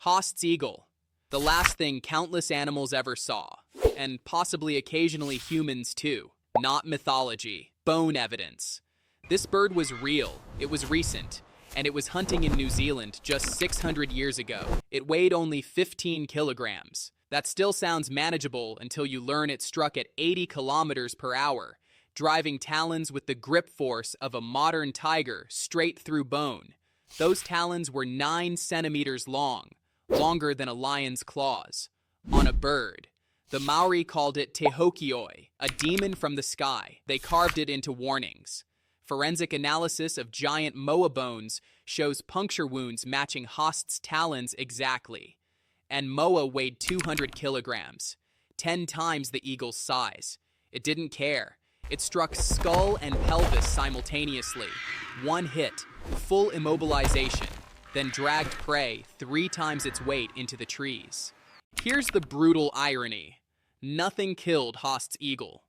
Haast's eagle, the last thing countless animals ever saw, and possibly occasionally humans too. Not mythology, bone evidence. This bird was real, it was recent, and it was hunting in New Zealand just 600 years ago. It weighed only 15 kilograms. That still sounds manageable until you learn it struck at 80 kilometers per hour, driving talons with the grip force of a modern tiger straight through bone. Those talons were 9 centimeters long, longer than a lion's claws, on a bird. The Maori called it te hokioi, a demon from the sky. They carved it into warnings. Forensic analysis of giant moa bones shows puncture wounds matching Haast's talons exactly. And moa weighed 200 kilograms, 10 times the eagle's size. It didn't care. It struck skull and pelvis simultaneously. One hit, full immobilization, then dragged prey 3 times its weight into the trees. Here's the brutal irony. Nothing killed Haast's eagle.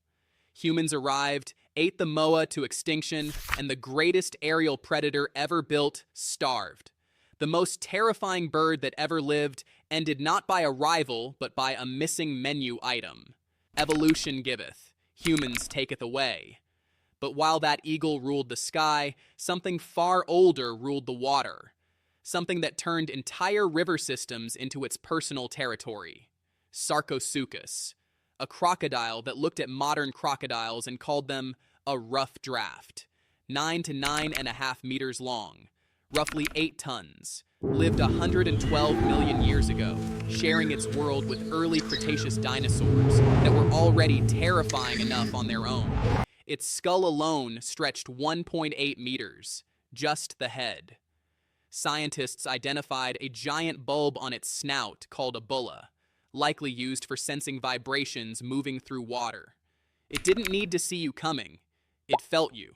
Humans arrived, ate the moa to extinction, and the greatest aerial predator ever built starved. The most terrifying bird that ever lived ended not by a rival, but by a missing menu item. Evolution giveth, humans taketh away. But while that eagle ruled the sky, something far older ruled the water. Something that turned entire river systems into its personal territory. Sarcosuchus, a crocodile that looked at modern crocodiles and called them a rough draft. 9 to 9.5 meters long, roughly 8 tons, lived 112 million years ago, sharing its world with early Cretaceous dinosaurs that were already terrifying enough on their own. Its skull alone stretched 1.8 meters, just the head. Scientists identified a giant bulb on its snout called a bulla, likely used for sensing vibrations moving through water. It didn't need to see you coming. It felt you.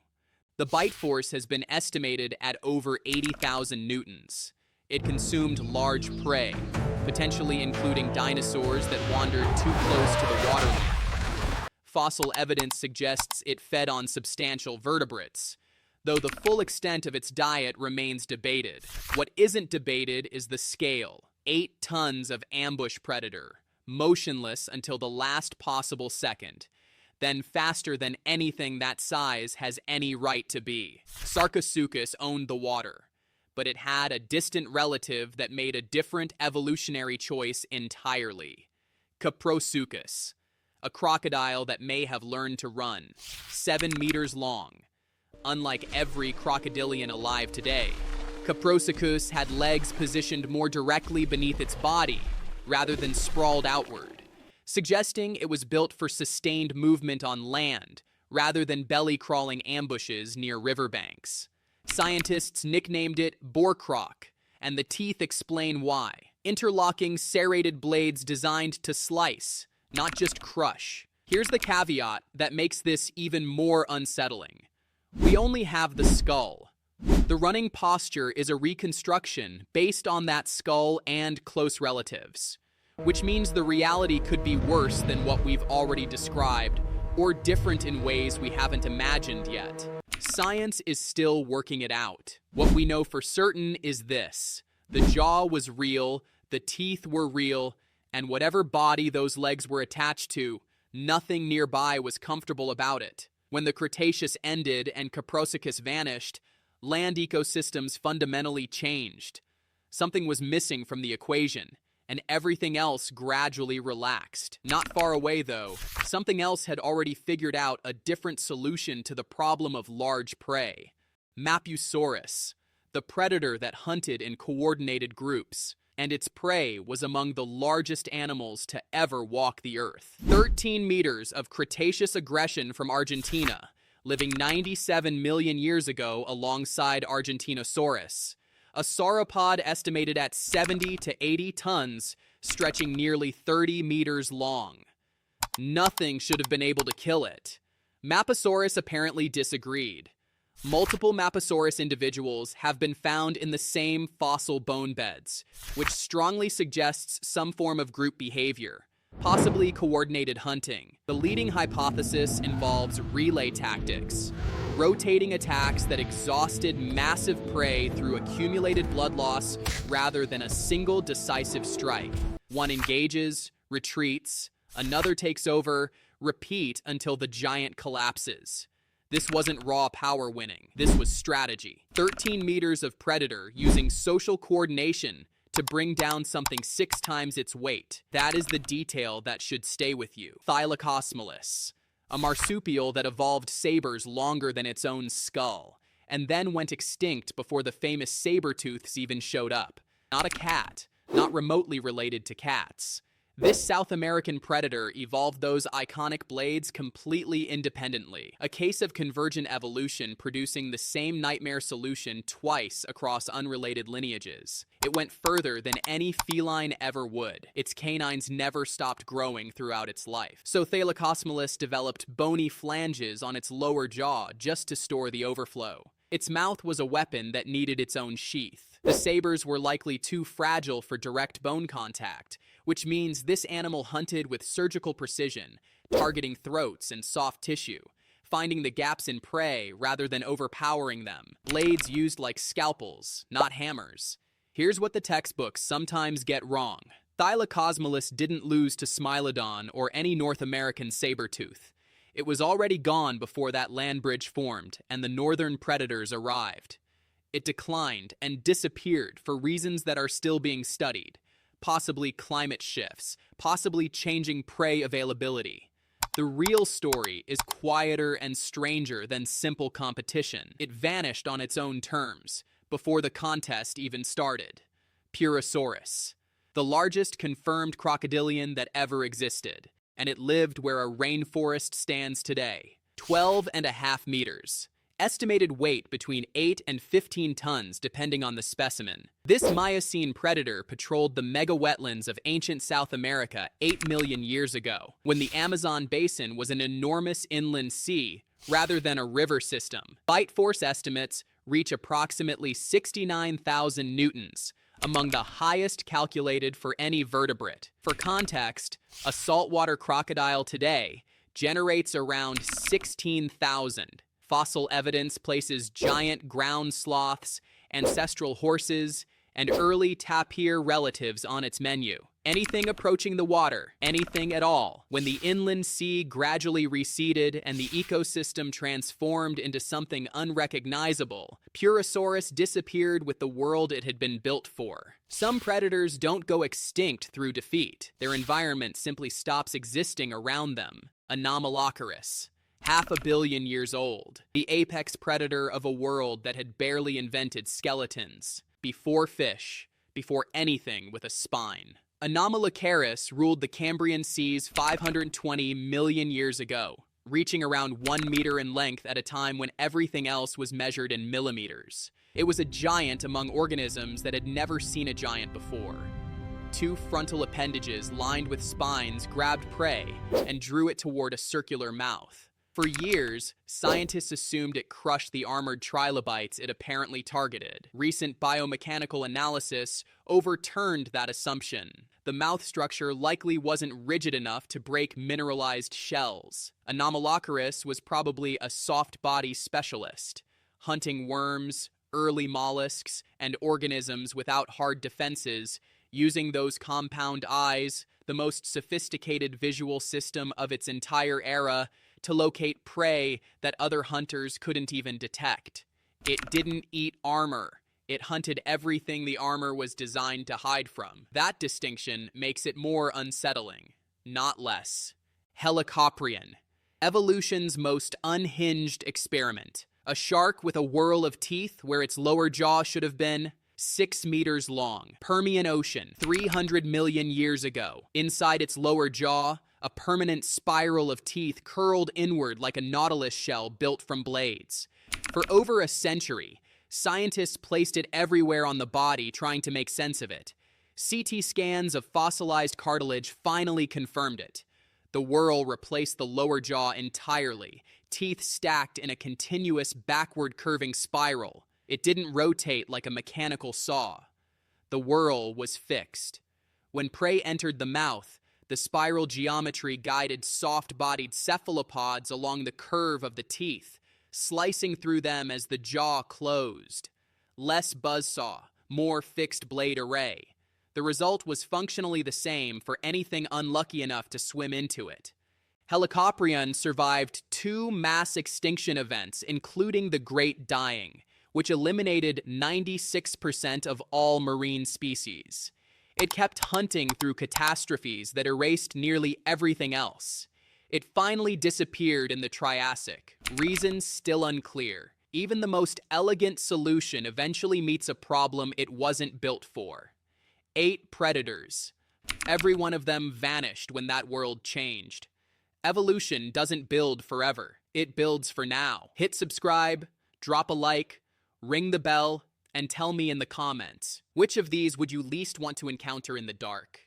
The bite force has been estimated at over 80,000 newtons. It consumed large prey, potentially including dinosaurs that wandered too close to the water line. Fossil evidence suggests it fed on substantial vertebrates, though the full extent of its diet remains debated. What isn't debated is the scale. 8 tons of ambush predator, motionless until the last possible second, then faster than anything that size has any right to be. Sarcosuchus owned the water, but it had a distant relative that made a different evolutionary choice entirely. Kaprosuchus, a crocodile that may have learned to run, 7 meters long. Unlike every crocodilian alive today, Kaprosuchus had legs positioned more directly beneath its body, rather than sprawled outward, suggesting it was built for sustained movement on land, rather than belly-crawling ambushes near riverbanks. Scientists nicknamed it BoarCroc, and the teeth explain why. Interlocking serrated blades designed to slice, not just crush. Here's the caveat that makes this even more unsettling. We only have the skull. The running posture is a reconstruction based on that skull and close relatives, which means the reality could be worse than what we've already described, or different in ways we haven't imagined yet. Science is still working it out. What we know for certain is this: the jaw was real, the teeth were real, and whatever body those legs were attached to, nothing nearby was comfortable about it. When the Cretaceous ended and Kaprosuchus vanished, land ecosystems fundamentally changed. Something was missing from the equation, and everything else gradually relaxed. Not far away, though, something else had already figured out a different solution to the problem of large prey. Mapusaurus, the predator that hunted in coordinated groups, and its prey was among the largest animals to ever walk the earth. 13 meters of Cretaceous aggression from Argentina, living 97 million years ago alongside Argentinosaurus. A sauropod estimated at 70 to 80 tons, stretching nearly 30 meters long. Nothing should have been able to kill it. Mapusaurus apparently disagreed. Multiple Mapusaurus individuals have been found in the same fossil bone beds, which strongly suggests some form of group behavior, possibly coordinated hunting. The leading hypothesis involves relay tactics. rotating attacks that exhausted massive prey through accumulated blood loss rather than a single decisive strike. One engages, retreats, another takes over, repeat until the giant collapses. This wasn't raw power winning, this was strategy. 13 meters of predator using social coordination to bring down something 6 times its weight. That is the detail that should stay with you. Thylacosmilus, a marsupial that evolved sabers longer than its own skull, and then went extinct before the famous saber-tooths even showed up. Not a cat, not remotely related to cats. This South American predator evolved those iconic blades completely independently, a case of convergent evolution producing the same nightmare solution twice across unrelated lineages. It went further than any feline ever would. Its canines never stopped growing throughout its life. So Thylacosmilus developed bony flanges on its lower jaw just to store the overflow. Its mouth was a weapon that needed its own sheath. The sabers were likely too fragile for direct bone contact, which means this animal hunted with surgical precision, targeting throats and soft tissue, finding the gaps in prey rather than overpowering them. Blades used like scalpels, not hammers. Here's what the textbooks sometimes get wrong. Thylacosmilus didn't lose to Smilodon or any North American saber-tooth. It was already gone before that land bridge formed and the northern predators arrived. It declined and disappeared for reasons that are still being studied. Possibly climate shifts, possibly changing prey availability. The real story is quieter and stranger than simple competition. It vanished on its own terms, before the contest even started. Purussaurus, the largest confirmed crocodilian that ever existed, and it lived where a rainforest stands today. 12.5 meters. Estimated weight between 8 and 15 tons depending on the specimen. This Miocene predator patrolled the mega wetlands of ancient South America 8 million years ago, when the Amazon basin was an enormous inland sea rather than a river system. Bite force estimates reach approximately 69,000 newtons, among the highest calculated for any vertebrate. For context, a saltwater crocodile today generates around 16,000. Fossil evidence places giant ground sloths, ancestral horses, and early tapir relatives on its menu. Anything approaching the water, anything at all. When the inland sea gradually receded and the ecosystem transformed into something unrecognizable, Purussaurus disappeared with the world it had been built for. Some predators don't go extinct through defeat. Their environment simply stops existing around them. Anomalocaris, 500 million years old, the apex predator of a world that had barely invented skeletons. Before fish, before anything with a spine. Anomalocaris ruled the Cambrian seas 520 million years ago, reaching around 1 meter in length at a time when everything else was measured in millimeters. It was a giant among organisms that had never seen a giant before. 2 frontal appendages lined with spines grabbed prey and drew it toward a circular mouth. For years, scientists assumed it crushed the armored trilobites it apparently targeted. Recent biomechanical analysis overturned that assumption. The mouth structure likely wasn't rigid enough to break mineralized shells. Anomalocaris was probably a soft body specialist, hunting worms, early mollusks, and organisms without hard defenses, using those compound eyes, the most sophisticated visual system of its entire era, to locate prey that other hunters couldn't even detect. It didn't eat armor. It hunted everything the armor was designed to hide from. That distinction makes it more unsettling, not less. Helicoprion, evolution's most unhinged experiment. A shark with a whorl of teeth where its lower jaw should have been. 6 meters long. Permian Ocean, 300 million years ago. Inside its lower jaw, a permanent spiral of teeth curled inward like a nautilus shell built from blades. For over a century, scientists placed it everywhere on the body trying to make sense of it. CT scans of fossilized cartilage finally confirmed it. The whorl replaced the lower jaw entirely, teeth stacked in a continuous backward curving spiral. It didn't rotate like a mechanical saw. The whorl was fixed. When prey entered the mouth, the spiral geometry guided soft-bodied cephalopods along the curve of the teeth, slicing through them as the jaw closed. Less buzzsaw, more fixed blade array. The result was functionally the same for anything unlucky enough to swim into it. Helicoprion survived 2 mass extinction events, including the Great Dying, which eliminated 96% of all marine species. It kept hunting through catastrophes that erased nearly everything else. It finally disappeared in the Triassic, reasons still unclear. Even the most elegant solution eventually meets a problem it wasn't built for. 8 predators. Every one of them vanished when that world changed. Evolution doesn't build forever. It builds for now. Hit subscribe, drop a like, ring the bell, and tell me in the comments, which of these would you least want to encounter in the dark?